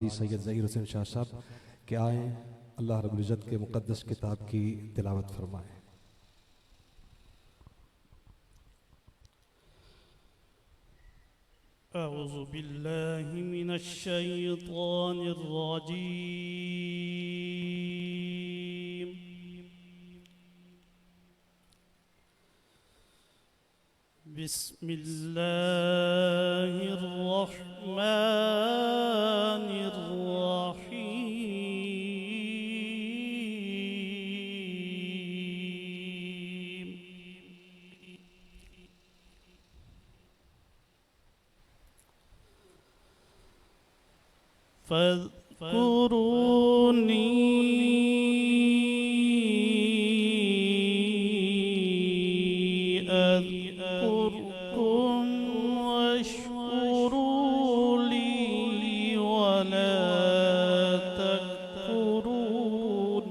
सैयद ज़हीर हुसैन शाह साहब के आए अल्लाह रब्बुल इज़्ज़त के मुक़द्दस किताब की तिलावत फरमाएं। अऊज़ु बिल्लाहि मिनश शैतानिर रजीम। बिस्मिल्लाहिर रहमानिर रहीम। फ़ज़्कुरूनी अज़्कुरकुम वश्कुरू ली वला तकफुरून।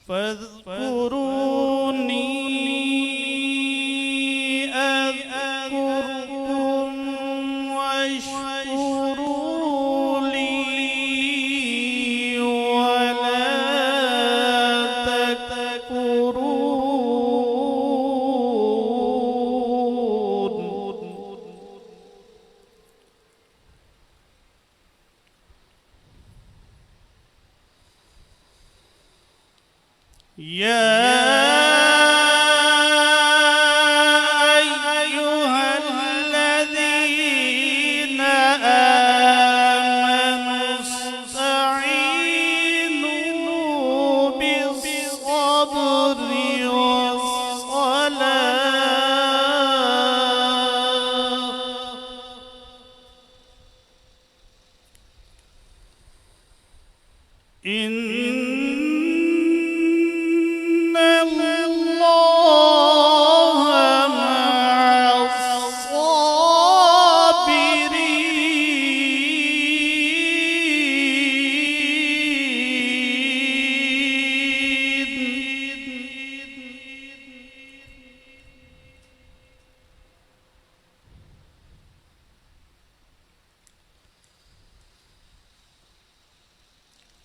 फ़ज़्कुरूनी अज़्कुरकुम वश्कुरू ली वला तकफुरून। या अय्युहल्लज़ीना आमनुस्तईनु बिस्सब्रि वस्सलाह।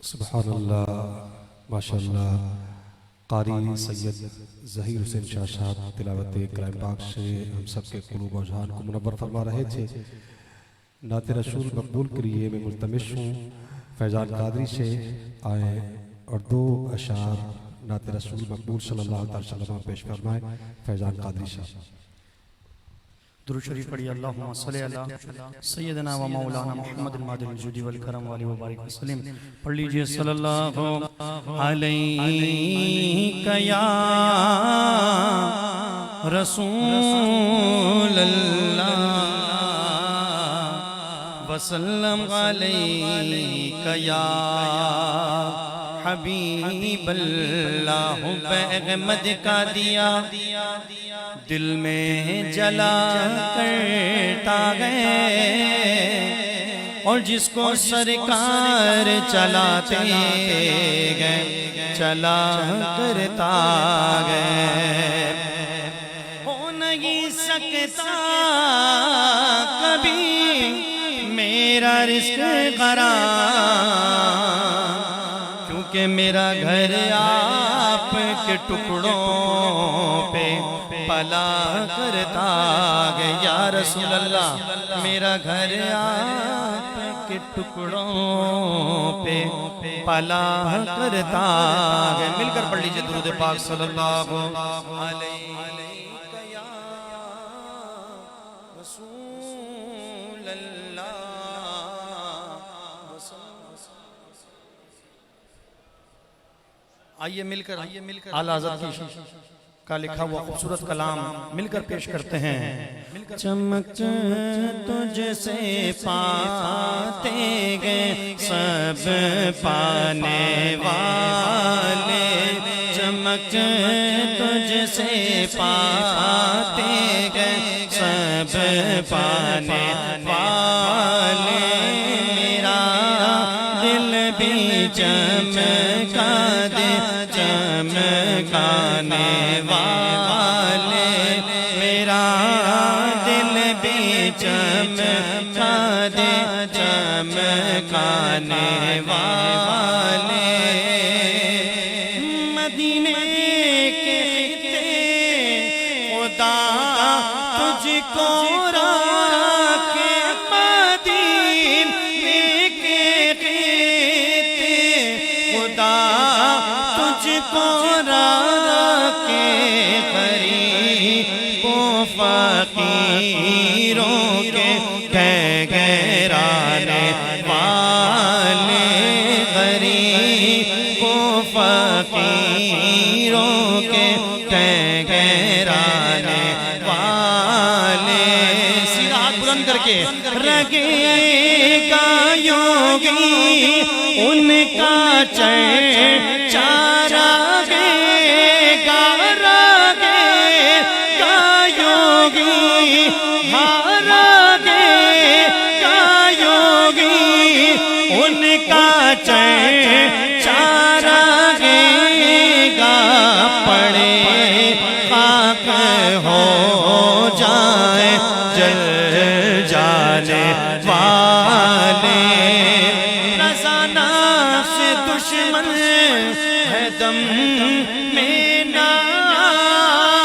सुबहानल्लाह, माशाअल्लाह। कारी सैयद ज़हीर हुसैन शाह साहब तिलावत कलाम पाक से हम सब के क़ुलूब और ज़हान को मुनव्वर फरमा रहे थे। नाते रसूल मकबूल के लिए मैं मुल्तमिस हूँ फैज़ान कादरी से आए और दो अशार नाते रसूल मकबूल सल्लल्लाहु अलैहि वसल्लम पेश फरमाए। फैज़ान कादरी साहब। दुरूद शरीफ पढ़िए। अल्लाहुम्मा सल्ली अला सय्यदना व मौलाना मुहम्मद मादिल जुदी वल करम वाली व बारिक वसल्लम। पढ़ लीजिए सल्लल्लाहु अलैहि या रसूल अल्लाह वसल्लम अलैका या हबीब अल्लाह। अहमद का दिया दिल में जला करता है और जिसको सरकार चलाते गए चला करता गए। हो नहीं सकता कभी मेरा रिस्क क़रार, क्योंकि मेरा घर आपके टुकड़ों पे पला करता है। या रसूल अल्लाह मेरा घर आपके टुकड़ों पे पला करता है। मिलकर पढ़ लीजिए दुरूद पाक सल्लल्लाहु अलैहि या रसूल अल्लाह। आइए मिलकर आला हज़रत का लिखा हुआ खूबसूरत कलाम मिलकर पेश करते हैं। चमक तुझसे पाते गए सब पाने वाले, चमक तुझसे पाते गए सब पाने वाले। मेरा दिल भी चमका दे चमकाने वाले, मेरा दिल भी चमका दे चमकाने वाले। मदीने के खिते खुदा तुझको राखे, मदीने के खिते खुदा तुझको राखे। गरीबों फकीरों के ठहराने वाले, गरीबों फकीरों के ठहराने वाले। सीधा हाथ बुलंद करके रगेगा योगी उनका चर्चा रगेगा, रगेगा योगी रगेगा योगी उनका चर्चा रगेगा। पड़े खाक हो जाए जल जाने वाले, रज़ाना से दुश्मन है दम में नाराज़ा,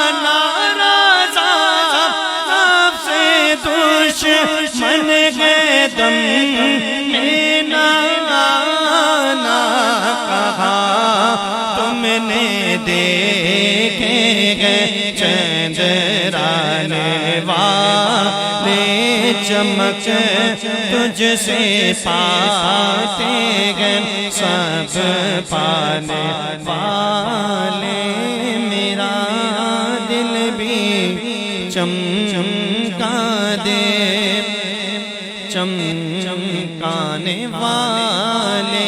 आपसे दुश्मन है दम में ना कहा। तुमने देखे गए चंद्राने वाले, चमक तुझसे पाते गए सब पाने वाले। मेरा दिल भी चमका दे चमकाने वाले।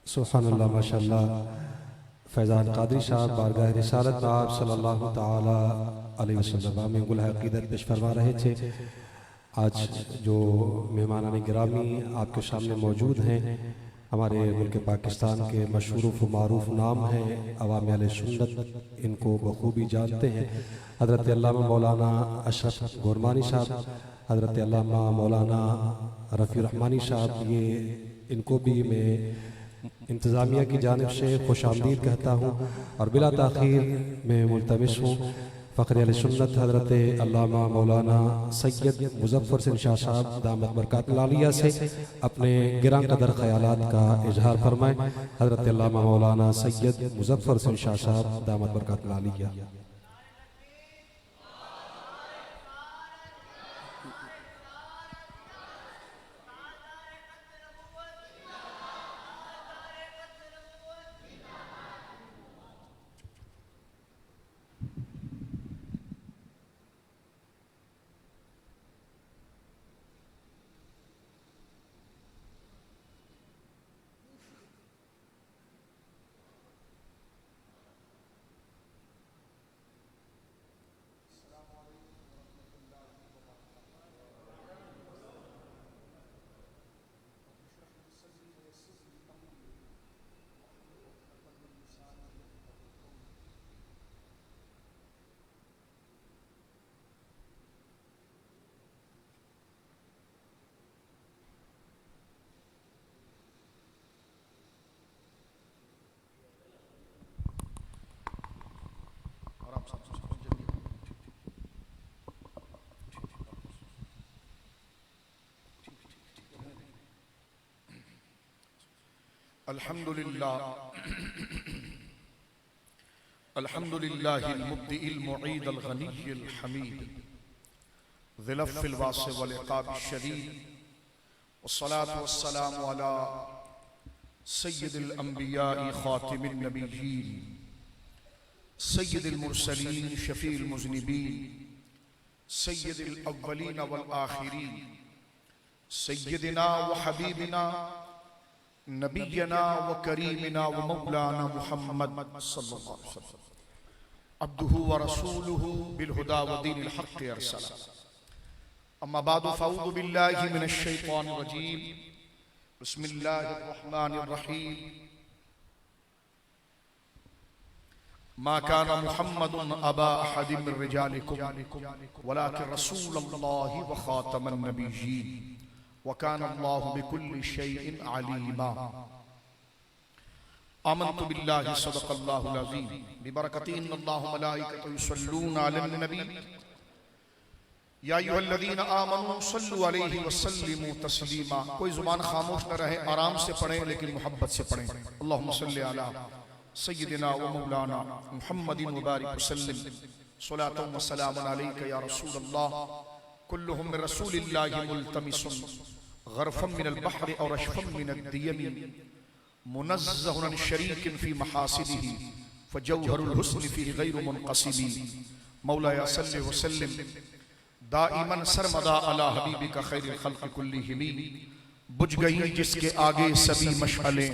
सुभानअल्लाह माशाअल्लाह। फैज़ान कादरी साहब बारगाह रिसालत में आप सल्लल्लाहु ताला अलैहि वसल्लम में गुल अक़ीदत पेश फरमा रहे थे। आज जो मेहमानान गिरामी आपके सामने मौजूद हैं, हमारे मुल्क पाकिस्तान के मशहूर व मारूफ नाम हैं अवाम अहले सुन्नत, इनको बखूबी जानते हैं। हज़रत अल्लामा मौलाना अशरफ गोरमानी साहब, हज़रत अल्लामा मौलाना रफ़ी रहमानी साहब, ये इनको भी मैं इंतज़ामिया की जानिब से खुशामदीद कहता हूँ और बिला ताख़ीर में मुल्तमिस हूँ फ़ख्र अहले सुन्नत हज़रत अल्लामा मौलाना सैयद मुज़फ़्फ़र हुसैन शाह साहब दामत बरकातुहु आलिया से अपने गिरां कदर ख़यालात का इजहार फरमाएं। हज़रत अल्लामा मौलाना सैयद मुज़फ़्फ़र हुसैन शाह साहब दामत बरकातुहु आलिया। अल्हम्दुलिल्लाहिल मुब्दिइल मुईदल गनिय्यिल हमीद ज़िल अफ़्फ़िल वासिअ वल इक़ाबिश शदीद वस्सलातु वस्सलामु अला सय्यिदिल अंबिया'i ख़ातिमिन नबिय्यीन सय्यिदिल मुरसलीन शफ़ीइल मुज़निबीन सय्यिदिल अव्वलीन वल आखिरीन सय्यिदिना व हबीबिना नबियना व करीमिना व मौलाना मुहम्मद सल्लल्लाहु अलैहि वसल्लम अब्दुहु व रसूलुहु बिल हुदा व दीनिल हक़्क़ि अरसला। अम्मा बादु फ़अऊज़ु बिल्लाहि मिनश शैतानिर रजीम। बिस्मिल्लाहिर रहमानिर रहीम। मा काना मुहम्मदुन अबा अहदिम मिर रिजालिकुम वलाकिन रसूलुल्लाहि व ख़ातमन नबिय्यीन वकान अल्लाहु बिकुल्लि शैइन अलीमा। आमन्तु बिल्लाहि सदक़ल्लाहुल अज़ीम बिबरकति इन्नल्लाह व मलाइकतहु युसल्लूना अलन नबी या अय्युहल्लज़ीना आमनू सल्लु अलैहि व सल्लिमू तस्लीमा। कोई ज़ुबान खामोश न रहे, आराम से पढ़ें लेकिन मोहब्बत से पढ़ें। अल्लाहुम्मा सल्लि अला सय्यिदिना व मौलाना मुहम्मदिन व बारिक वसल्लिम सलातन व सलामन अलैका या रसूलल्लाह कुल्लुहुम मिन रसूलिल्लाहि मुल्तमिसुन गरफम मिनल बहरि और अशफम मिनद दियमी मुनज़्ज़हुन अन शरीकिन फी महासिनिही फजौहरुल हुस्न फीहि गैरु मुनक़सिमी। मौला या सल्लि व सल्लिम दाइमन सरमदा अला हबीबिका खैरिल खल्क़ि कुल्लिहिम। बुझ गई जिसके आगे सभी मशअलें,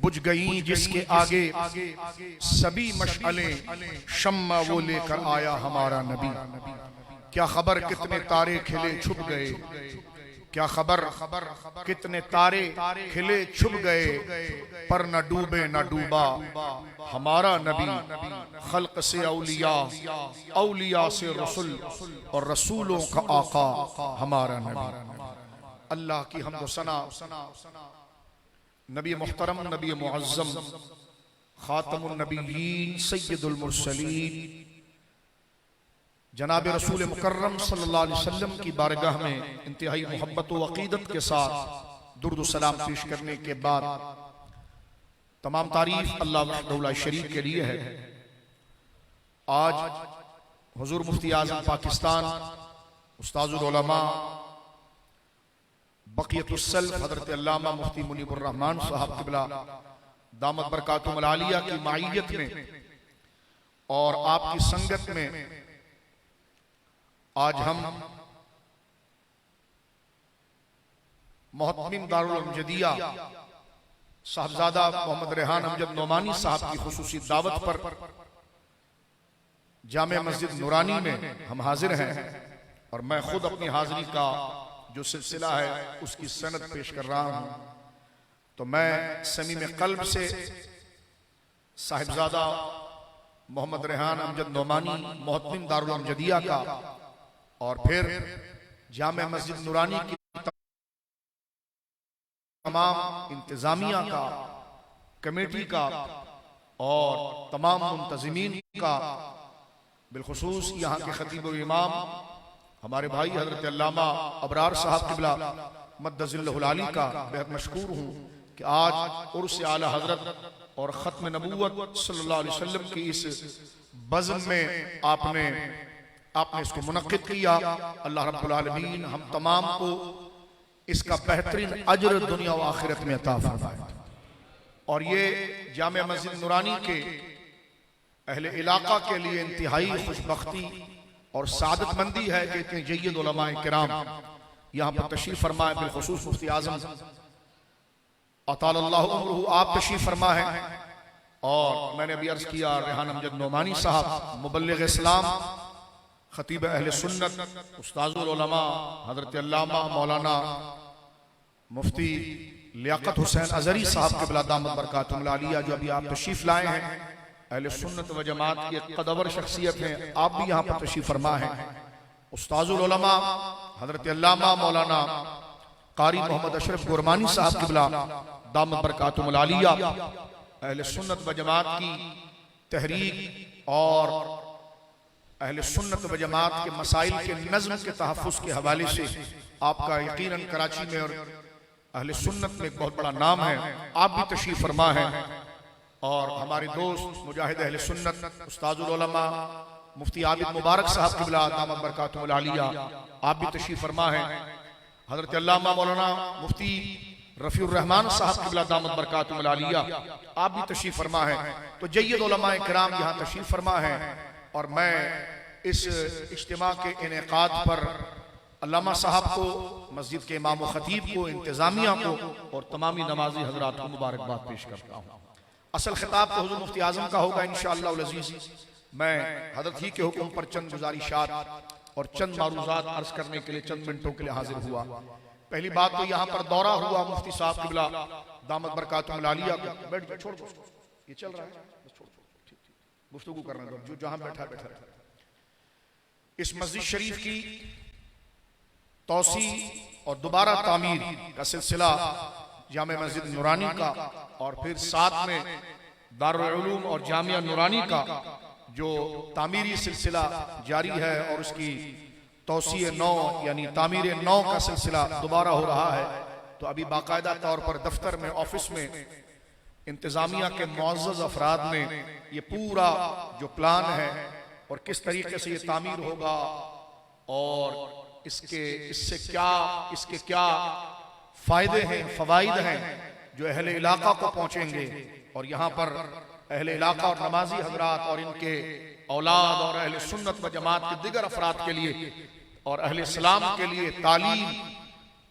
बुझ गई जिसके आगे सभी मशअलें, शम्मा वो लेकर आया हमारा नबी। क्या खबर कितने तारे खिले छुप गए, क्या खबर कितने तारे खिले छुप गए, पर न डूबे न डूबा हमारा नबी। खल्क से औलिया, औलिया से रसूल और रसूलों का आका हमारा नबी। अल्लाह की हम्द व सना नबी मुहतरम, नबी मुअज़्ज़म, खातमुन नबिय्यीन, सय्यदुल मुरसलीन जनाब रसूल मुकर्रम सल्लल्लाहु अलैहि वसल्लम की बारगाह में इंतहाई मोहब्बत व अक़ीदत के साथ दुरूद सलाम पेश करने के बाद तमाम तारीफ अल्लाह वहदहु ला शरीक के लिए है। आज हुज़ूर मुफ्ती आज़म पाकिस्तान, उस्ताज़ुल उलमा बक़ियतुस्सल्फ़ हज़रत अल्लामा मुफ्ती मुनीबुर रहमान साहब क़िबला दामत बरकातुहुल आलिया की माइयत में और आपकी संगत में आज हम मोहतमिम दारुल अमजदिया साहबजादा मोहम्मद रेहान अमजद नोमानी साहब की खुसूसी दावत पर जामे मस्जिद नूरानी में हम हाजिर हैं और मैं खुद अपनी हाजिरी का जो सिलसिला है उसकी सनद पेश कर रहा हूं। तो मैं समीम कल्ब से साहिबजादा मोहम्मद रेहान अमजद नोमानी मोहतमिम दारुल अमजदिया का और फिर जामे मस्जिद नूरानी की तमाम इंतजामिया का, कमेटी का और तमाम मुंतजिमीन का, बिलखुसूस यहाँ के खतीब व इमाम हमारे भाई हजरत अल्लामा अबरार साहब किबला मद्दजिल्लहुल आली का बेहद मशकूर हूँ कि आज उर्स आला हजरत और ख़त्म नबूवत सल्लल्लाहु अलैहि वसल्लम की इस बज़्म में आपने इसको मुनक्किद किया। अल्लाह रब्बुल आलमीन हम तमाम को इसका बेहतरीन अजर दुनिया व आखिरत में अता फरमाए। और ये जामिया मस्जिद नूरानी के अहले इलाका के लिए इंतहाई खुशबख्ती और सादतमंदी है कि इतने जय्यद उलमाए किराम यहाँ पर तशरीफ फरमा है। बिलखुसूस मुफ्ती आज़म अतालल्लाहु उम्रहु आप तशरीफ फरमा है। और मैंने अभी अर्ज किया रेहान अमजद नोमानी साहब मुबल्लिग इस्लाम, खतीब अहले सुन्नत, उस्ताजुल उलमा हजरत अल्लामा मौलाना मुफ्ती लियाकत हुसैन अजहरी साहब क़िबला दामत बरकातुहुल आलिया जो अभी आप तशरीफ लाए हैं, अहले सुन्नत व जमात की एक कदवर शख्सियत हैं, आप भी यहाँ पर तशरीफ फरमा है। उस्ताजुल उलमा हजरत अल्लामा मौलाना कारी मोहम्मद अशरफ गुरमानी साहब क़िबला दामत बरकातुहुल आलिया अहले सुन्नत व जमात की तहरीक और अहले सुन्नत व जमात के मसाइल के नज़्म के तहफ़्फ़ुज़ के हवाले से आपका यकीनन कराची में और अहले सुन्नत में एक बहुत बड़ा नाम है, आप भी तशरीफ फरमा है। और हमारे दोस्त मुजाहिद अहले सुन्नत उस्ताजुल उलमा मुफ्ती आबिद मुबारक साहब क़िबला दामत बरकातुहुल आलिया आप भी तशरीफ फरमा है। हजरत अल्लामा मौलाना मुफ्ती रफ़ीउर रहमान साहब क़िबला दामत बरकातुहुल आलिया आप भी तशरीफ फरमा है। तो जय्यद उलमाए किराम यहाँ तशरीफ फरमा है। और मैं इस इज्तिमा के इनेकाद पर अल्लामा साहब को, मस्जिद के इमाम व खतीब को, इंतजामिया को और तमामी नमाजी हजरात को मुबारकबाद पेश करता हूँ। असल खिताब तो हुज़ूर मुफ्ती आज़म का होगा इंशाअल्लाह अज़ीज़। मैं हज़रत ही के हुक्म पर चंद गुजारिशात और चंद मारूज़ात अर्ज करने के लिए चंद मिनटों के लिए हाजिर हुआ। पहली बात तो यहाँ पर दौरा हुआ मुफ्ती साहब क़िबला दामत बरकातुहुल आलिया का। बैठ जाओ, छोड़ दो, ये चल रहा है, बस छोड़ दो, गुफ्तगू करने दो, जो जहाँ बैठा बैठा रहे। इस मस्जिद शरीफ की तौसी और दोबारा तामीर का सिलसिला जामिया मस्जिद नूरानी का और फिर साथ में दारुल उलूम और जामिया नूरानी का जो तामीरी सिलसिला जारी है और उसकी तौसीए नौ यानी तामीर नौ का सिलसिला दोबारा हो रहा है। तो अभी बाकायदा तौर पर दफ्तर में, ऑफिस में इंतजामिया के मुअज़्ज़ज़ अफराद ने ये पूरा जो प्लान है और किस तरीके से ये तामीर होगा और इसके क्या फायदे हैं, फवाइद हैं जो अहले इलाका को पहुंचेंगे। और यहाँ पर अहले इलाका और नमाजी हजरात और इनके औलाद और अहले सुन्नत व जमात के दिगर अफराद के लिए और अहले इस्लाम के लिए तालीम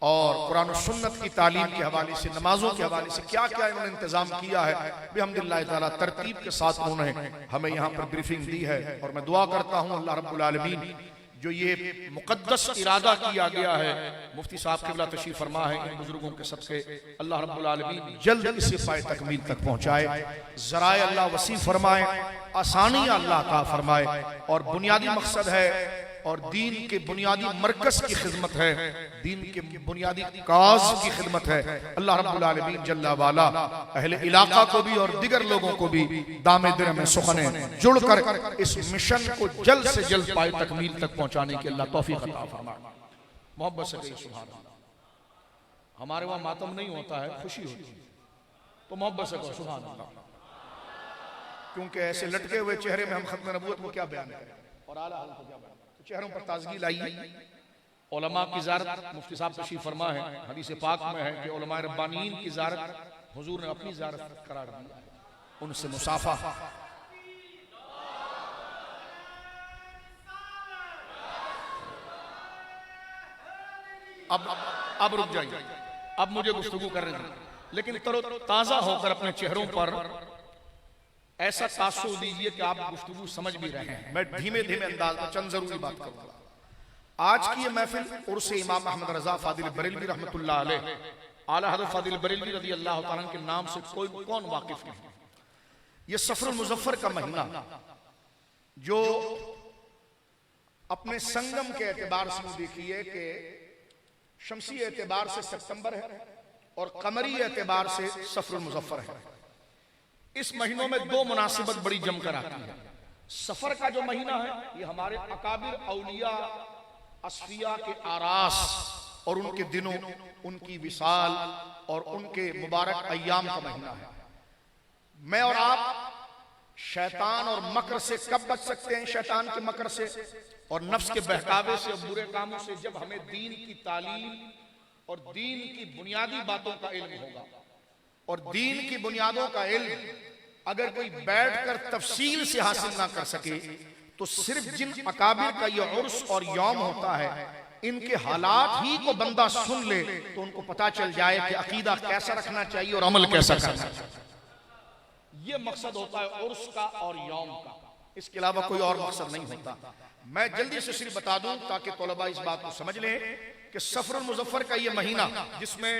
और कुरान और सुन्नत की तालीम के हवाले से, नमाजों के हवाले से क्या क्या इन्होंने इंतजाम किया है, बिहम्दिल्लाह ताला तरतीब के साथ उन्होंने हमें यहाँ पर ब्रीफिंग दी है। और मैं दुआ करता हूँ अल्लाह रब्बुल आलमीन जो ये मुक़द्दस इरादा किया गया है, मुफ्ती साहब क़िबला तशरीफ फरमा है, इन बुजुर्गों के सबसे अल्लाह रब्बुल आलमीन जल्द इसे पाए तकमील तक पहुँचाए, ज़राए अल्लाह वसी फरमाए, आसानी अल्लाह का फरमाए। और बुनियादी मकसद है और दीन के बुनियादी मरकज़ की खिदमत है, दीन के बुनियादी काज की खिदमत है। अल्लाह रब्बुल आलमीन जल्ला वाला अहले इलाका को भी और दिगर लोगों को भी दामे दिल में सुखने जुड़कर इस मिशन को जल्द से जल्द पाए तकमील तक पहुंचाने की अल्लाह तौफीक अता फरमाए। मोहब्बत से कहिए सुभान अल्लाह। हमारे वहाँ मातम नहीं होता है, खुशी होती है, तो मोहब्बत से कहो सुभान अल्लाह। क्योंकि ऐसे लटके हुए चेहरे में हम खत्म नबूवत को क्या बयान करें और आला हाल को क्या बयान, तो चेहरों पर ताजगी लाइए। उलमा की ज़ियारत मुफ्ती साहब तशरीफ फरमा है, हदीस पाक में है कि उलमा रब्बानीन की ज़ियारत हुजूर ने अपनी ज़ियारत करार दी है, उनसे मुसाफा। अब रुक जाइए, अब मुझे गुफ्तगू कर रहे हैं, लेकिन तरो ताज़ा होकर अपने चेहरों पर ऐसा तासुर दीजिए कि आप गुफ्तगू समझ भी रहे हैं। मैं धीमे धीमे अंदाज में चंद जरूरी बात करूंगा। आज की ये महफिल उर्स इमाम अहमद रजा फादिल बरेलवी रहमतुल्लाह अलैह, आला हज़रत फादिल बरेलवी रज़ी अल्लाह तआला के नाम से कौन वाकिफ नहीं। ये सफरुल मुज़फ्फर का महीना जो अपने संगम के एतबार से देखिए कि शमसी एतबार से सितंबर है और कमरी एतबार से सफरुल मुजफ्फर है। इस महीनों में दो मुनासिबत बड़ी जमकर आती है। सफर का जो महीना है ये हमारे अकाबिर औलिया असफिया के आरास और उनके दिनों, उनकी विसाल और उनके मुबारक अय्याम का महीना है। मैं और आप शैतान और मकर से कब बच सकते हैं? शैतान के मकर से और नफ्स के बहकावे से और बुरे कामों से जब हमें दीन की तालीम और दीन की बुनियादी बातों का इल्म होगा। और दीन की बुनियादों का इल्म अगर कोई बैठकर तफसील से हासिल ना कर सके तो सिर्फ जिन अकाबिर का ये उर्स और यौम होता है इनके हालात ही को बंदा सुन ले तो उनको पता चल जाए कि अकीदा कैसा रखना चाहिए और अमल कैसा करना चाहिए। ये मकसद होता है उर्स का और यौम का, इसके अलावा कोई और मकसद नहीं होता। मैं जल्दी से सिर्फ बता दूं ताकि तलबा इस बात को समझ लें कि सफरुल मुजफ्फर का ये महीना जिसमें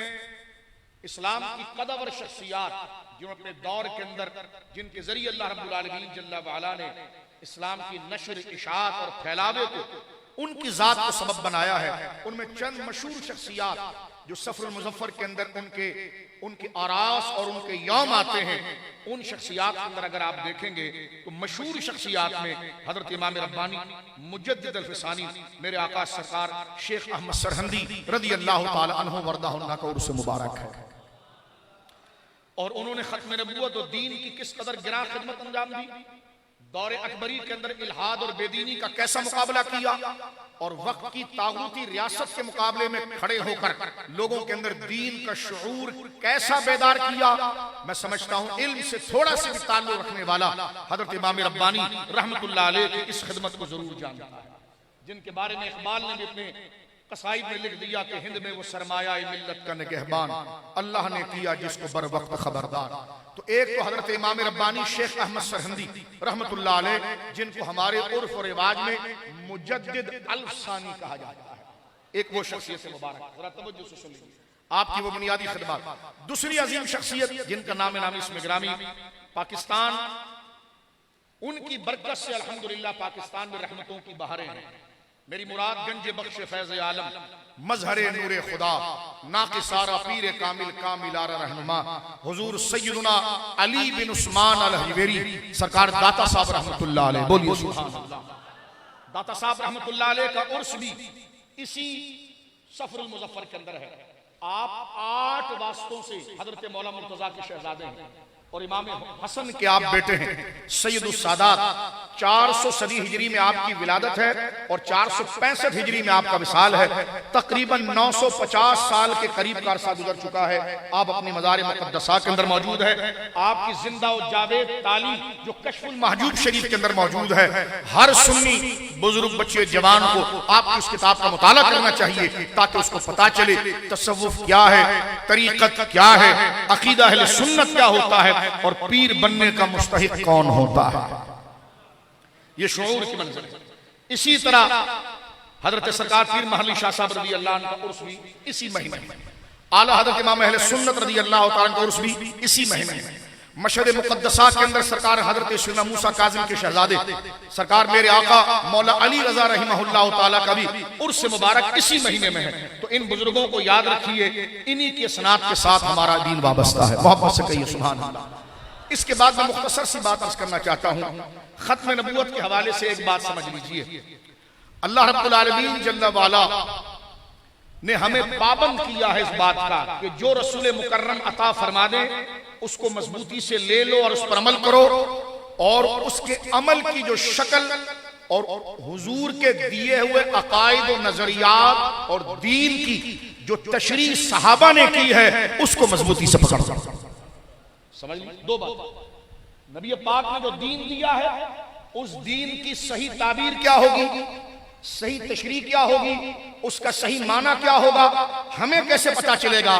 इस्लाम की कदवर शख्सियात जो अपने दौर के अंदर जिनके जरिए अल्लाह रब्बुल आलमीन जल्ला वाला ने इस्लाम की नशर, इशाअत और फैलावे को उनकी जात को सबब बनाया है, उनमें चंद मशहूर शख्सियात जो सफरुल मुजफ्फर के अंदर उनके आरास और उनके यौम आते हैं, उन शख्सियात के अंदर अगर आप देखेंगे तो मशहूर शख्सियात में हजरत इमाम रब्बानी मुजद्दिद अल-फिसानी मेरे आका सरकार शेख अहमद सरहंदी रदी अल्लाह ताला अन्हु वरदाहुल्लाह का उर्स मुबारक है। और उन्होंने खत्म नबूवत और दीन की किस कदर गिरा खिदमत अंजाम दी, दौरे अकबरी के अंदर इल्हाद और बेदीनी का कैसा मुकाबला किया और वक्त की तागूती रियासत के मुकाबले में खड़े होकर लोगों के अंदर दीन का शऊर कैसा बेदार किया। मैं समझता हूं इल्म से थोड़ा सा भी ताल्लुक रखने वाला हजरत इमाम रब्बानी रहमतुल्लाह अलैह की इस खिदमत को जरूर जानता है, जिनके बारे में इकबाल ने भी अपने कसाइद में लिख दिया कि हिंद में वो सरमाया मिल्लत का निगहबान, अल्लाह ने किया जिसको बर वक्त खबरदार। तो एक तो हजरत इमाम रब्बानी शेख अहमद सरहंदी रहमतुल्लाह अलैह जिनको हमारे उर्फ और रिवाज में मुजद्दिद अल-सानी कहा जाता है, एक वो शख्सियत मुबारक, जरा तवज्जो से सुन लीजिए आपकी वो बुनियादी खिदमत। दूसरी अजीम शख्सियत जिनका नाम नामी इसमें ग्रामी पाकिस्तान, उनकी बरकत से अल्हम्दुलिल्लाह पाकिस्तान में रहमतों की बहारें हैं। मेरी मुराद गंज बख्श फैज़ आलम मजहरे नूरे खुदा नाकिसारा पीर कामिल कामिलारा रहनुमा हुजूर सैयदुना अली बिन उस्मान अल हजवेरी सरकार दाता साहब रहमतुल्लाह अलैह, बोलिए सुभान अल्लाह। दाता साहब रहमतुल्लाह अलैह का उर्स भी इसी सफरुल मुजफ्फर के अंदर है। आप 8 वास्तों से हजरत मौला मुर्तजा के शहजादे हैं और इमाम हसन के आप बेटे हैं। सैयदुस सादात 400 सदी हिजरी में आपकी विलादत है और 465 हिजरी में आपका विसाल है। तकरीबन 950 साल के करीब का अरसा गुजर चुका है। आप अपनी मज़ार मुक़द्दसा के अंदर मौजूद है। आपकी जिंदा और जावेद तालीम जो कश्फुल महजूब शरीफ के अंदर मौजूद है, हर सुन्नी बुजुर्ग बच्चे जवान को आपकी उस किताब का मुताला करना चाहिए ताकि उसको पता चले तसव्वुफ क्या है, तरीक़त क्या है, अक़ीदा अहले सुन्नत क्या होता है और पीर बनने का मुस्तहिक कौन होता है। ये शऊर की मंजिल है। इसी तरह हजरत सरकार पीर महली शाह साहब रज़ी अल्लाह अन्हु का उर्स भी इसी महीने में, आला हजरत इमाम अहले सुन्नत रज़ी अल्लाह तआला का उर्स भी इसी महीने में। मशहद मुक़द्दसा के अंदर सरकार हजरत सैयदना मूसा काज़िम के शहजादे सरकार मेरे आका मौला अली रज़ा रहमहुल्लाह तआला का भी उर्स मुबारक इसी महीने में है। तो इन बुजुर्गों को याद रखिए, इन्हीं के सनात के साथ हमारा दीन वाबस्ता है। मोहब्बत से कहिए सुभान अल्लाह। इसके बाद मैं मुख्तसर सी बात अर्ज करना चाहता हूँ। खत्म नबूवत के हवाले से एक बात समझ लीजिए, अल्लाह रब्बुल आलमीन जल्ला वाला ने हमें पाबंद किया है इस बात का कि जो रसूल मुकर्रम अता फरमा दे उसको मजबूती से ले लो और उस पर अमल करो, और उसके अमल की जो शक्ल और हुजूर के दिए हुए अकायद और नजरियात और दीन की जो तशरीह सहाबा ने की है उसको मजबूती से पकड़ लो। समझ ली दो बात, नबी पाक ने जो दीन दिया है उस दीन की सही ताबीर क्या होगी, सही तशरीह क्या होगी, उसका सही माना क्या होगा, हमें कैसे पता चलेगा?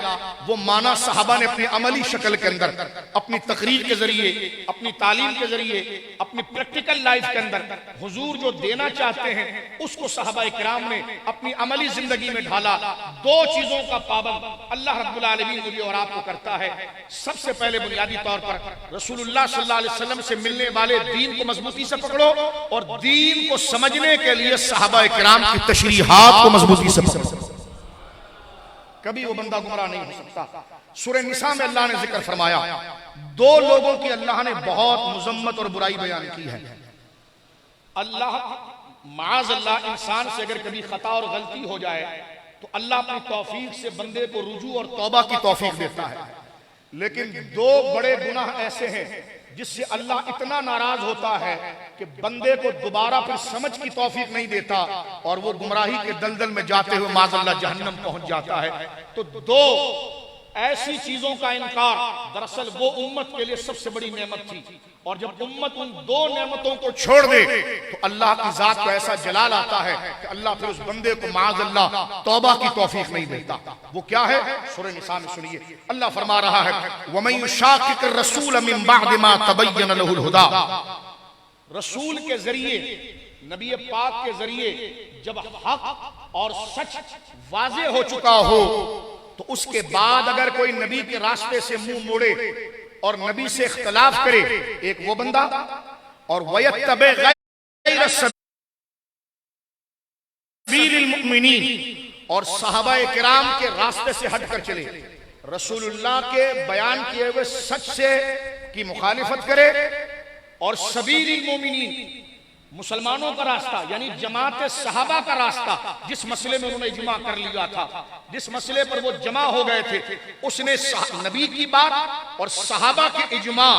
वो माना सहाबा ने अपनी अमली शक्ल के अंदर, अपनी तकरीर के जरिए, अपनी तालीम के जरिए, अपनी प्रैक्टिकल लाइफ के अंदर हुजूर जो देना चाहते हैं उसको सहाबा इकराम ने अपनी अमली जिंदगी में ढाला। दो चीजों का पाबंद अल्लाह रब्बुल आलमीन मुझे और आपको करता है। सबसे पहले बुनियादी तौर पर रसूलुल्लाह सल्लल्लाहु अलैहि वसल्लम से मिलने वाले दीन को मजबूती से पकड़ो और दीन को समझने के लिए सहाबा इकराम की तशरीहात को मजबूती से पकड़ो। कभी वो बंदा गुमराह नहीं हो सकता। सूरह निसा में अल्लाह ने जिक्र फरमाया, दो लोगों की अल्लाह ने बहुत मुजम्मत और बुराई बयान की है। अल्लाह माज अल्लाह इंसान से अगर कभी खता और गलती हो जाए तो अल्लाह अपनी तौफीक से बंदे को रुजू और तौबा की तौफीक देता है। लेकिन दो बड़े गुनाह ऐसे हैं जिससे अल्लाह इतना नाराज होता है कि बंदे को दोबारा फिर समझ की तौफीक नहीं देता और वो गुमराही के दलदल में जाते हुए माज़अल्लाह जहन्नम पहुंच जाता है। तो दो ऐसी चीजों का इनकार दरअसल वो उम्मत के लिए सबसे बड़ी नेमत थी, और जब उम्मत उन दो नेमतों को छोड़ दे तो अल्लाह की जात को ऐसा जलाल आता है कि अल्लाह फिर उस बंदे को माज़अल्लाह तौबा की तौफीक नहीं देता। वो क्या है? सूरह निसा में सुनिए, अल्लाह फरमा रहा है, वमन युशाकिर रसूल मिन बाद मा तबय्यन लहुल हुदा। रसूल के जरिए, नबी पाक के जरिए जब हक और सच वाज़ेह हो चुका हो तो उसके बाद अगर कोई नबी के रास्ते से मुंह मोड़े और नबी से इख्तलाफ करे, एक वो बंदा, और वयत्तबे गैर सबीलिल मुमिनीन, और सहाबाए किराम के रास्ते से हटकर चले, रसूलुल्लाह के बयान किए हुए सच से की मुखालिफत करे, और सबीलिल मुमिनीन मुसलमानों का रास्ता यानी जमात सहाबा का रास्ता, जिस मसले में उन्होंने इजमा कर लिया था, जिस मसले पर वो जमा हो गए थे, उसने नबी की बात और सहाबा के इजमा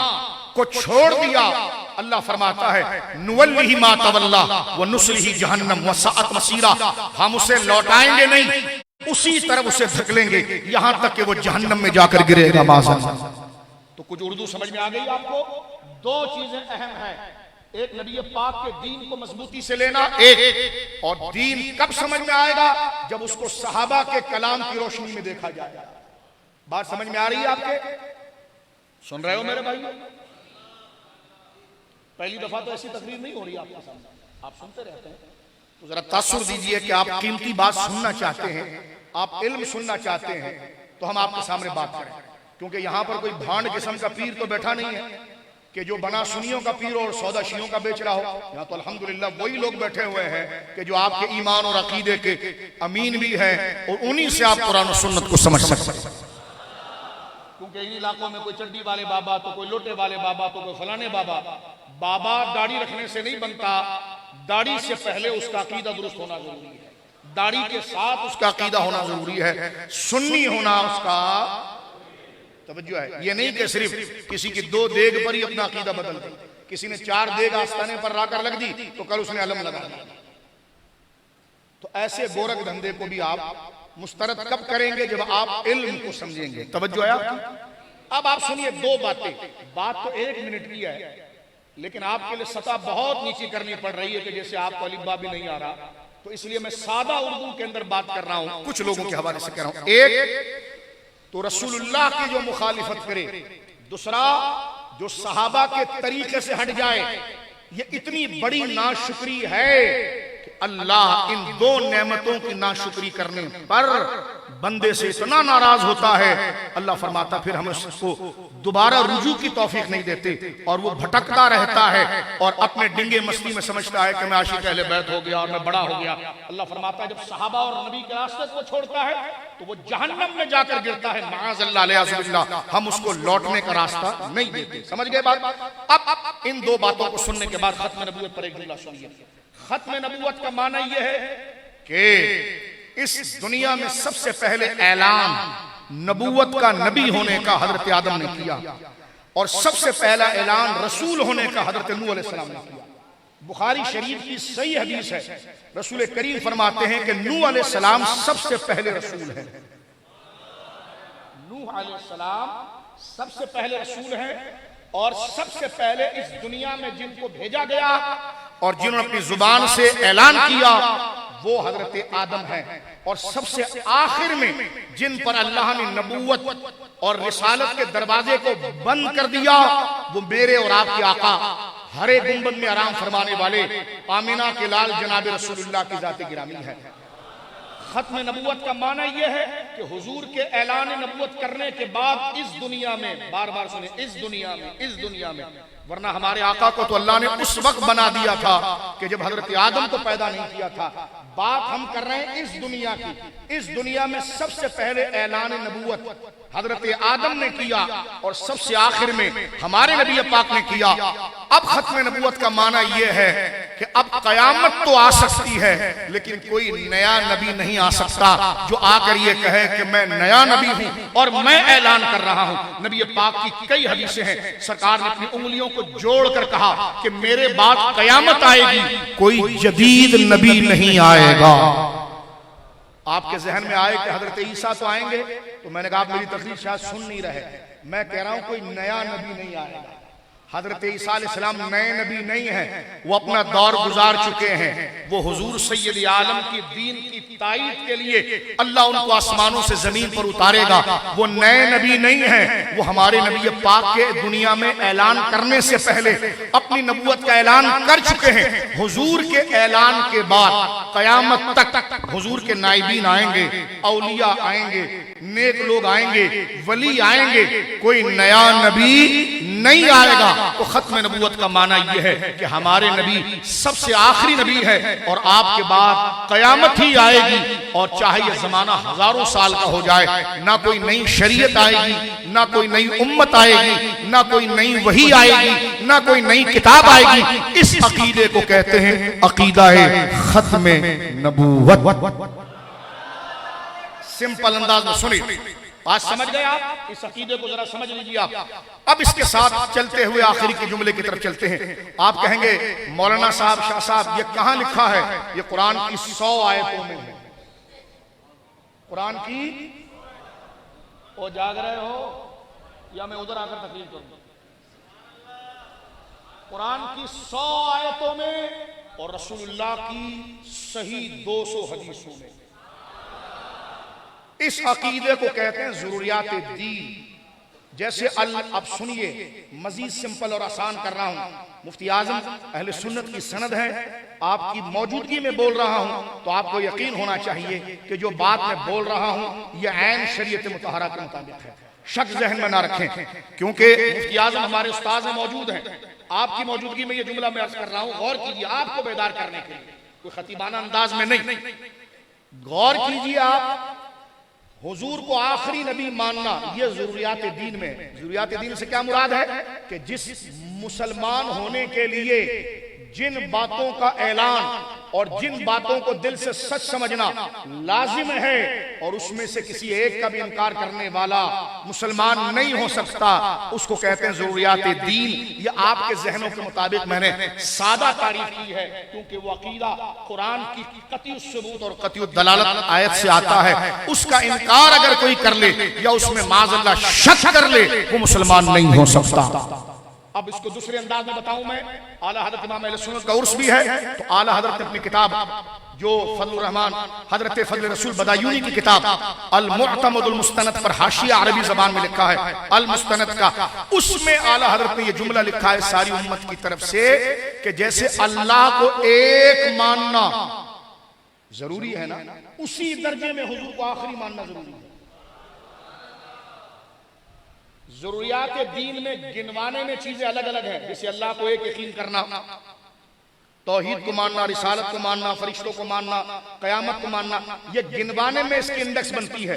को छोड़ दिया। अल्लाह फरमाता है, नुवल्लिही मा तवल्ला व नुस्लिही जहन्नम व सअत मसीरा, हम उसे लौटाएंगे नहीं, उसी तरफ उसे धकेलेंगे यहां तक कि वो जहन्नम में जाकर गिरेगा। माज़अल्लाह। तो कुछ उर्दू समझ में आ गई आपको? दो चीजें अहम हैं, एक नबी पाक के दीन को मजबूती से लेना, एक और दीन कब समझ में आएगा? जब उसको सहाबा के कलाम की रोशनी में देखा जाएगा। बात समझ में आ रही है आपके? सुन रहे हो मेरे भाई? पहली दफा तो ऐसी तकरीर नहीं हो रही आपके सामने, आप सुनते रहते हैं, तो जरा तासुर दीजिए कि आप कीमती बात सुनना चाहते हैं, आप इल्म सुनना चाहते हैं, तो हम आपके सामने बात करें। क्योंकि यहां पर कोई भांड किस्म का पीर तो बैठा नहीं है कि जो बना सुनियों का पीर और सौदा शियों का बेच रहा हो। यहाँ तो अल्हम्दुलिल्लाह वही लोग बैठे हुए हैं कि जो आपके ईमान और अकीदे के अमीन भी हैं, और उन्हीं से आप कुरान और सुन्नत को समझ सकते हैं। क्योंकि इन इलाकों में कोई चड्डी वाले बाबा, तो कोई लोटे वाले बाबा, तो कोई फलाने बाबा। बाबा दाढ़ी रखने से नहीं बनता, दाढ़ी से पहले उसका अकीदा दुरुस्त होना जरूरी है, दाढ़ी के साथ उसका अकीदा होना जरूरी है, सुन्नी होना उसका तवज्जो है। ये नहीं कि सिर्फ किसी की दो देग पर ही अपना अकीदा बदल दे, किसी ने 4 देग आस्ताने पर लाकर लग दी तो कल उसने अलम लगा दिया। तो ऐसे गोरख धंधे को भी आप मुस्तरद कब करेंगे? जब आप इल्म को समझेंगे। तवज्जो है आपकी? अब आप सुनिए दो बातें, बात तो 1 मिनट की है, लेकिन आपके लिए सतह बहुत नीचे करनी पड़ रही है कि जैसे आपको अलिफ बा भी नहीं आ रहा, तो इसलिए मैं सादा उर्दू के अंदर बात कर रहा हूं, कुछ लोगों के हवाले से कह रहा हूं। एक तो रसूलुल्लाह की जो मुखालिफत करे, दूसरा जो सहाबा के तरीके से हट जाए। ये इतनी बड़ी नाशुक्री है कि अल्लाह इन दो नेमतों की नाशुक्री करने पर बंदे से इतना नाराज होता है, अल्लाह फरमाता फिर हम उसको दोबारा रुजू की तौफीक नहीं देते, और वो भटकता रहता है और अपने डिंगे मस्ती में समझता है कि मैं आशिक अहले बैत हो गया और मैं बड़ा हो गया। अल्लाह फरमाता है जब सहाबा और नबी के रास्ते को छोड़ता है तो वो जहन्नम में जाकर गिरता है, माअज़ल्लाह अलैहिस्सलाम, हम उसको लौटने का रास्ता नहीं देते। समझ गए बात? अब इन दो बातों को सुनने के बाद खत्म नबूवत पर एक जुमला सुनिए। खत्म नबूवत का माना यह है कि इस दुनिया में सबसे पहले ऐलान नबूवत का नबी होने का हजरत आदम ने किया, और सबसे पहला ऐलान रसूल होने का हजरत नूह अलैहिस्सलाम ने किया। बुखारी शरीफ की सही हदीस है, रसूल करीम फरमाते हैं कि नूह अलैहिस्सलाम सबसे पहले रसूल है। नूह अलैहिस्सलाम सबसे पहले रसूल है, और सबसे पहले इस दुनिया में जिनको भेजा गया और जिन्होंने अपनी जुबान से ऐलान किया वो हजरत आदम है, और सबसे आखिर में जिन पर अल्लाह ने नबूवत और रिसालत के दरवाजे को बंद कर दिया वो मेरे और आपके आका हरे गुंबद में आराम फरमाने वाले आमिना के लाल जनाब रसूलुल्लाह की जात गिरामी है। खत्म नबूवत का माना यह है कि हुजूर के ऐलान नबूवत करने के बाद इस दुनिया में, बार बार सुने, इस दुनिया में, वरना हमारे आका को तो अल्लाह ने उस वक्त बना दिया था कि जब हजरत आदम को पैदा नहीं किया था। बात हम कर रहे हैं इस दुनिया की। इस दुनिया में सबसे पहले ऐलान नबूवत हजरत आदम ने किया और सबसे आखिर में हमारे नबी पाक ने किया। अब खत्म नबूवत का माना यह है कि अब कयामत तो आ सकती है लेकिन कोई नया नबी नहीं आ सकता जो आकर ये कहे कि मैं नया नबी हूं और मैं ऐलान कर रहा हूं। नबी पाक की कई हदीसें हैं, सरकार ने अपनी उंगलियों को जोड़कर कहा कि मेरे बाद कयामत आएगी, कोई जदीद नबी नहीं आएगा। आपके जहन में आए कि हजरत ईसा तो आएंगे, तो मैंने कहा आप मेरी तकरीर शायद सुन नहीं रहे। मैं कह रहा हूं कोई नया नबी नहीं आएगा। हजरत ईसा अलैहिस्सलाम नए नबी नहीं है, वो अपना दौर गुजार चुके हैं। वो हुजूर सैयद आलम की दीन की ताईद के लिए अल्लाह उनको आसमानों से जमीन पर उतारेगा। वो नए नबी नहीं है, वो हमारे नबी पाक के दुनिया में ऐलान करने से पहले अपनी नबूवत का ऐलान कर चुके हैं। हुजूर के ऐलान के बाद कयामत तक हुजूर के नाइबीन आएंगे, औलिया आएंगे, नेक लोग आएंगे, वली आएंगे, कोई नया नबी नहीं आएगा। तो खत्म नबूवत का माना यह है कि हमारे नबी सबसे आखिरी नबी है और आपके बाद कयामत ही आएगी। और चाहे यह जमाना हजारों साल का हो जाए, ना कोई नई शरीयत आएगी, ना कोई नई उम्मत आएगी, ना कोई नई वही आएगी, ना कोई नई किताब आएगी। इस अकीदे को कहते हैं अकीदा खत्म नबूवत। सिंपल अंदाज में सुनिए, आज समझ गए आप? इस अकीदे को जरा समझ लीजिए आप। अब इसके साथ चलते हुए आखिरी के जुमले की तरफ चलते हैं। आप कहेंगे मौलाना साहब, शाह साहब, ये कहां लिखा है? ये कुरान की 100 आयतों में है। कुरान की, ओ जाग रहे हो या मैं उधर आकर तकरीर करूं? कुरान की 100 आयतों में और रसूलुल्लाह की सही 200 हदीसों में। इस अकीदे को कहते हैं ज़रूरियात दीन। जैसे अब सुनिए, मजीद सिंपल और आसान कर रहा हूं। मुफ्ती आजम अहले सुन्नत की सनद है, आपकी मौजूदगी में बोल रहा हूं, तो आपको यकीन होना चाहिए कि जो बात मैं बोल रहा हूं यह ऐन शरीयत मुतहरा के मुताबिक है। शक जहन में ना रखें, क्योंकि मुफ्ती आजम हमारे उस्ताद हैं, मौजूद हैं। आपकी मौजूदगी में यह जुमला मैं अर्ज कर रहा हूं, गौर कीजिए, आपको बेदार करने के लिए, कोई खतीबाना अंदाज में नहीं। गौर कीजिए आप, हुजूर को आखिरी नबी मानना यह ज़रूरियात दीन में। ज़रूरियात दीन से क्या मुराद है कि जिस मुसलमान होने के लिए जिन बातों का ऐलान और जिन बातों को दिल से सच समझना लाजिम है और उसमें से किसी एक का भी इनकार करने वाला मुसलमान नहीं हो सकता, उसको कहते हैं ज़रूरियात दीन। ये आपके जहनों के मुताबिक मैंने सादा तारीफ की है, क्योंकि वो अकीदा कुरान की कतई सबूत और कतई दलालत आयत से आता है। उसका इनकार अगर कोई कर ले या उसमें माज़अल्लाह शक कर ले, वो मुसलमान नहीं हो सकता। अब इसको दूसरे अंदाज में बताऊं मैं, आला हजरत इमाम अहले सुन्नत का उर्स भी है, तो आला हजरत ने अपनी किताब जो फजलुर रहमान हजरत फजल रसूल बदायूनी की किताब अल मुअतमदुल मुस्तनद पर हाशिया अरबी जबान में लिखा है अल मुस्तनद का, उसमें आला हजरत ने ये जुमला लिखा है सारी उम्मत की तरफ से कि जैसे अल्लाह को एक मानना जरूरी है ना, उसी दर्जे में हुजूर को आखिरी मानना जरूरी है। जरूरियात दीन में गिनवाने में चीजें अलग अलग हैं, जैसे अल्लाह को एक यकीन करना, तौहीद को मानना, रिसालत को मानना, फरिश्तों को मानना, कयामत को मानना, ये गिनवाने में इसकी इंडेक्स बनती है।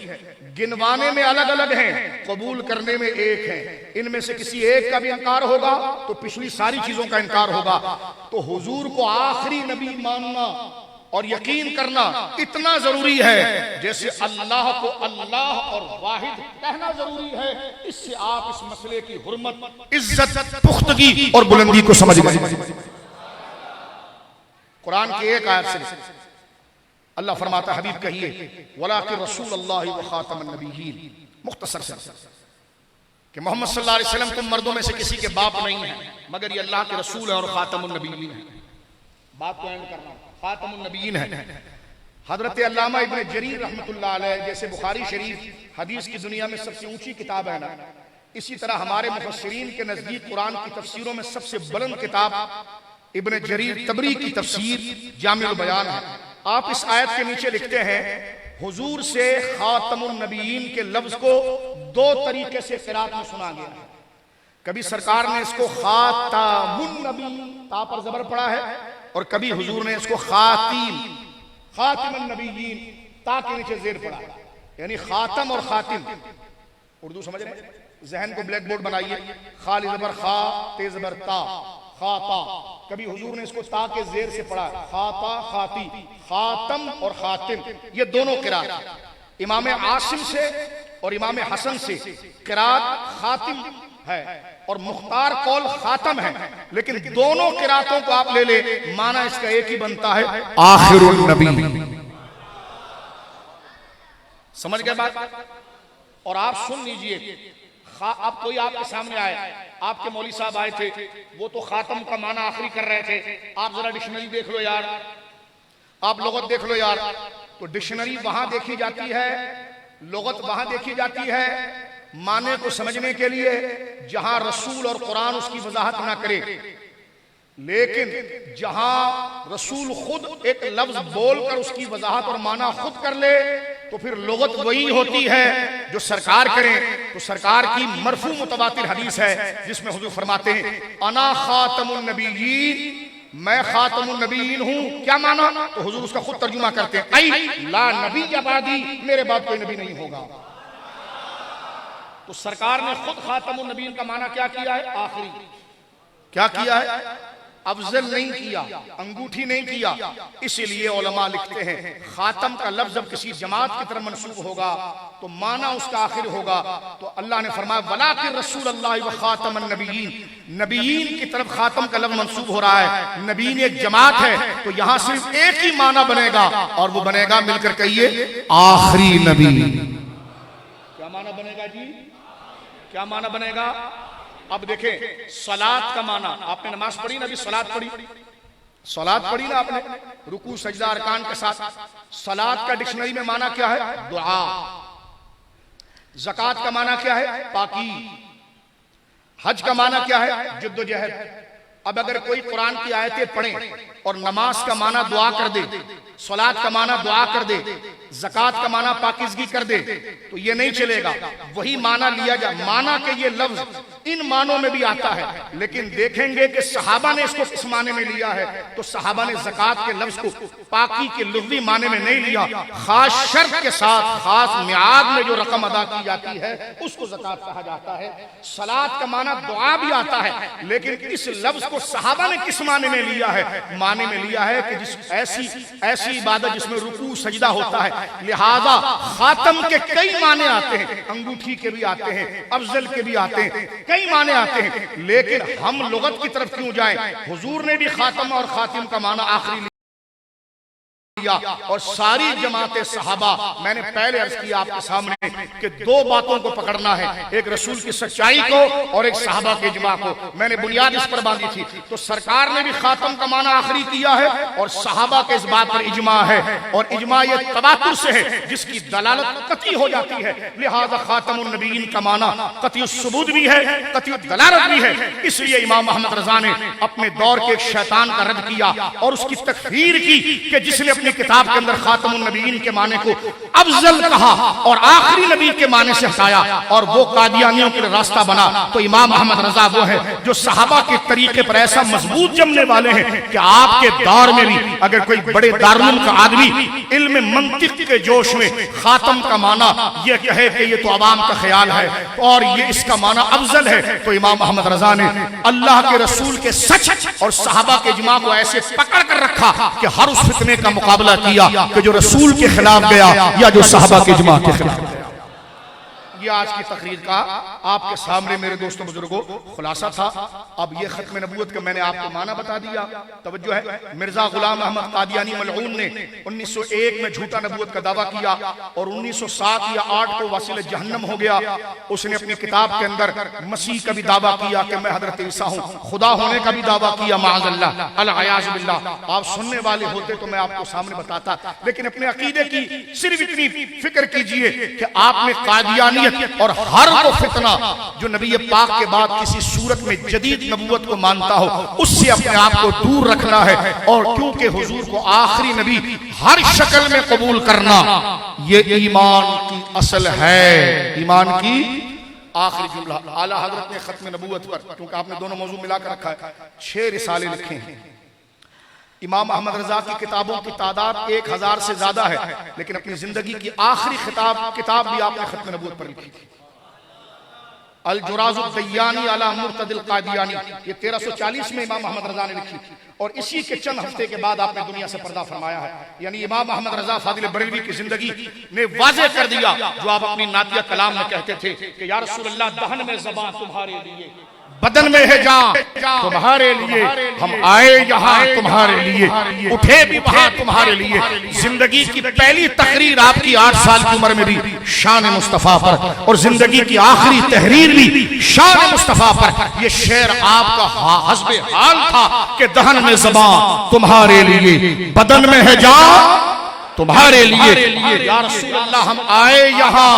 गिनवाने में अलग अलग हैं, कबूल करने में एक है। इनमें से किसी एक का भी इनकार होगा तो पिछली सारी चीजों का इनकार होगा। तो हुजूर को आखिरी नबी मानना और यकीन करना इतना जरूरी है जैसे अल्लाह को अल्लाह और वाहिद कहना जरूरी है। इससे आप इस मसले की हुर्मत, इज्जत, पुख्तगी और बुलंदी को समझ गए। कुरान की एक आयत से अल्लाह फरमाता, हबीब कहिए वलाकिन रसूलुल्लाह व खातमुन नबिय्यीन, मुख्तसर से कि मोहम्मद सल्लल्लाहु अलैहि वसल्लम तुम मर्दों में से किसी के बाप नहीं है, मगर ये अल्लाह के रसूल है और खातमुन नबिय्यीन है। बात को एंड करना, खातमुन नबिय्यीन है। हजरत अल्लामा इब्न जरीर रहमतुल्लाह अलैह, जैसे बुखारी शरीफ हदीस की दुनिया में सबसे ऊंची किताब है ना, इसी तरह हमारे मुफस्सिरीन के नजदीक कुरान की तफसीरों में सबसे बुलंद किताब इब्न जरीर तबरी की तफसीर जामिउल बयान है। आप इस आयत के नीचे लिखते हैं हुजूर से खातमुन नबीयीन के लफ्ज को दो तरीके से क़िरात में सुना गया है। कभी सरकार ने इसको खातमुन नबीयीन ता पर जबर पड़ा है, और कभी हुजूर ने इसको खातिमुन नबीयीन ता के नीचे जेर पड़ा है, यानी खातम और खातिम। उर्दू समझ रहे हैं? जहन को ब्लैक बोर्ड बनाइए। खाली जबर खा, तेज जबर ता, खाता। कभी हुजूर ने इसको ता के जेर से पढ़ा, खाता खाती, खातम और खातिम, ये दोनों किरात इमाम आसिम से और इमाम हसन से किरात खातिम है और मुख्तार कौल खातम है, लेकिन दोनों किरातों को आप ले ले, माना इसका एक ही बनता है, आखिरुन नबी। समझ गए बात? और आप सुन लीजिए, अब कोई आपके सामने आए, आपके मौली साहब आए थे, वो तो खातम का माना आखिरी कर रहे थे, आप जरा डिक्शनरी देख लो यार, आप लुगत देख लो यार। तो डिक्शनरी वहां देखी जाती है, लुगत वहां देखी जाती है माने को समझने के लिए जहां रसूल और कुरान उसकी वजाहत ना करे, लेकिन जहां रसूल खुद एक लफ्ज बोलकर उसकी वजाहत और माना खुद कर ले तो फिर लुगत वही होती है जो सरकार करें। तो सरकार की मरफू मुतवातिर हदीस है जिसमें हुजूर फरमाते हैं, अना खातमुन नबीयीन, मैं खातमुन नबीयीन हूं। क्या माना? तो हुजूर उसका खुद तर्जुमा करते हैं, आई ला नबी बादी, मेरे बाद कोई नबी नहीं होगा। तो सरकार ने खुद खातमुन नबीयीन का माना क्या किया है? आखिरी। क्या किया है? अफजल नहीं किया, अंगूठी नहीं किया। इसीलिए उलमा लिखते हैं खातम का लफ्ज जब किसी जमात की तरफ मंसूब होगा तो माना उसका आखिर होगा। तो अल्लाह ने फरमाया वलाकिन रसूल अल्लाह व खातमन नबीयीन, नबीयीन की तरफ खातम का लफ्ज मंसूब हो रहा है। नबीयीन एक जमात है, तो यहां सिर्फ एक ही माना बनेगा और वो बनेगा, मिलकर कहिए, आखिरी नबी। क्या माना बनेगा जी? क्या माना बनेगा? अब देखें, सलात का माना, आपने नमाज पढ़ी ना, अभी सलात पढ़ी, सलात पढ़ी ना आपने, रुकू सजदा अरकान के साथ। सलात का डिक्शनरी में माना क्या है? दुआ। ज़कात का माना क्या है? पाकी। हज का माना क्या है? जिद्दोजहद। अब अगर कोई कुरान की आयतें पढ़े और नमाज का माना दुआ कर दे, सलात का माना दुआ कर दे, ज़कात का माना पाकीज़गी कर दे, तो ये नहीं चलेगा। वही माना लिया जाए। माना के ये लफ्ज इन मानों में भी आता है, लेकिन देखेंगे कि सहाबा ने इसको किस माने में लिया है। तो सहाबा ने ज़कात के लफ्ज को पाकी के लुग़वी माने में नहीं लिया, खास शर्त के साथ, खास मियाद में जो रकम अदा की जाती है उसको ज़कात कहा जाता है। सलात का माना दुआ भी आता है, लेकिन इस लफ्ज को सहाबा ने किस माने में लिया है? माने में लिया है कि जिस ऐसी इबादत जिसमें रुकू सजदा होता है। लिहाजा खातम के कई माने आते हैं, अंगूठी के भी आते हैं, अफजल के भी आते हैं, कई माने आते हैं, लेकिन हम लुगत की तरफ क्यों जाएं? हुजूर ने भी खातम और खातिम का माना आखिरी और सारी जमाते सहाबा, मैंने पहले अर्ज किया आपके सामने कि दो बातों को पकड़ना है, एक रसूल की सच्चाई को और एक सहाबा के इजमा को। मैंने बुनियाद इस पर बांधी थी। तो सरकार ने भी खातम का माना आखिरी किया है और सहाबा के इस बात पर इजमा है, और इजमा ये तवातुर से है जिसकी दलालत कतई हो जाती है। लिहाजा खातमुन नबीयीन का माना कतई सुबूत भी है, कतई दलालत भी है। इसलिए इमाम अहमद रजा ने अपने दौर के एक शैतान का रद्द किया और उसकी तकफीर की कि जिसने अपनी किताब के अंदर खातमुन नबीयीन के माने को अफजल कहा और आखिरी नबी के माने से हटाया, और वो कादियानियों के लिए रास्ता बना। तो इमाम अहमद रजा वो है जो सहाबा के तरीके पर ऐसा मजबूत जमने वाले हैं कि आपके दौर में भी अगर कोई बड़े दारुल का आदमी इल्म मंतिक के जोश में खातम का माना ये कहे कि ये तो अवाम का ख्याल है और ये इसका माना अफजल है, तो इमाम अहमद रजा ने अल्लाह के रसूल के सच और सहाबा के इजमा को ऐसे पकड़ कर रखा कि हर उस फितने का मुकाबला किया कि जो रसूल के खिलाफ गया या जो सहाबा के इजमा के खिलाफ गया। ये आज की तकरीर का आपके सामने मेरे दोस्तों बुजुर्गों खुलासा था। अब ये खत्म नबूवत का मैंने आपको माना बता दिया। तवज्जो है, मिर्जा गुलाम अहमद कादियानी मलऊन ने 1901 में झूठा नबूवत का दावा किया और 1907 या 8 को वासिल जहन्नम हो गया। उसने अपनी किताब के अंदर मसीह का भी दावा किया कि मैं हजरत ईसा हूँ, खुदा होने का भी दावा किया, माअज़ल्लाह अल-अयाज़ बिल्लाह। आप सुनने वाले होते तो मैं आपको सामने बताता, लेकिन अपने अकीदे की सिर्फ इतनी फिक्र कीजिए कि आपने कादियानियत और हर वो फितना जो नबी पाक के बाद किसी सूरत में जदीद नबूवत को मानता हो, उससे अपने आप को दूर रखना है। और क्योंकि हुजूर को आखिरी नबी हर शक्ल में कबूल करना ये ईमान की असल है। ईमान की आखिरी जुमला आला हजरत ने खत्म नबूवत पर, क्योंकि आपने दोनों मौजू मिलाकर रखा है, 6 रिसाले लिखे हैं। इमाम अहमद रजा की किताबों की तादाद 1000 से ज्यादा है, लेकिन अपनी जिंदगी की आखिरी किताब भी आपने खत्म नबूवत पर लिखी थी। अल जुराजुद दय्यानी अला मुर्तदिल कादियानी, ये 1340 में इमाम अहमद रजा ने लिखी, और इसी के चंद हफ्ते के बाद आपने दुनिया से पर्दा फरमाया है। यानी इमाम अहमद रजा फादिल बरेलवी की जिंदगी ने वाज़ेह कर दिया जो आप अपनी नातिया कलाम में कहते थे कि या रसूल अल्लाह, दहन में ज़बान तुम्हारे लिए, बदन में है जान तुम्हारे लिए, हम आए यहाँ तुम्हारे लिए, उठे भी वहां तुम्हारे लिए। जिंदगी की पहली तकरीर आपकी 8 साल की उम्र में भी शान मुस्तफा पर, और जिंदगी की आखिरी तहरीर भी शान मुस्तफा पर। ये शेर आपका हस्बे हाल था कि दहन में ज़बान तुम्हारे लिए, बदन में है जान तुम्हारे लिए। या रसूल अल्लाह, हम आए यहाँ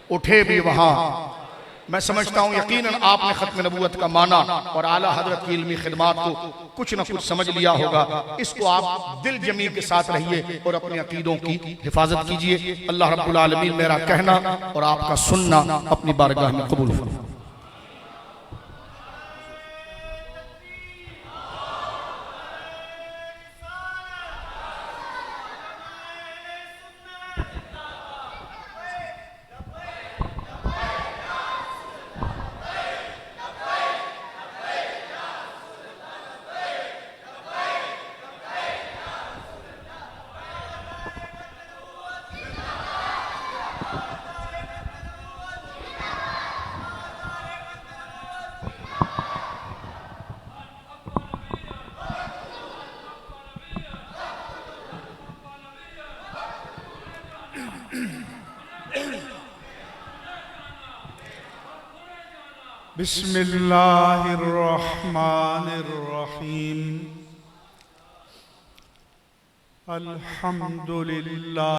उठे भी वहां। मैं समझता हूं यकीनन आपने खत्म नबूवत का माना और आला हजरत की इल्मी खिदमात को कुछ न कुछ समझ लिया होगा। इसको आप दिल जमी के साथ रहिए और अपने अकीदों की हिफाजत कीजिए। अल्लाह रब्बुल आलमीन मेरा कहना और आपका सुनना अपनी बारगाह में कबूल फरमाए। बिस्मिल्लाहिर्रहमानिर्रहीम। अल्हम्दुलिल्लाह।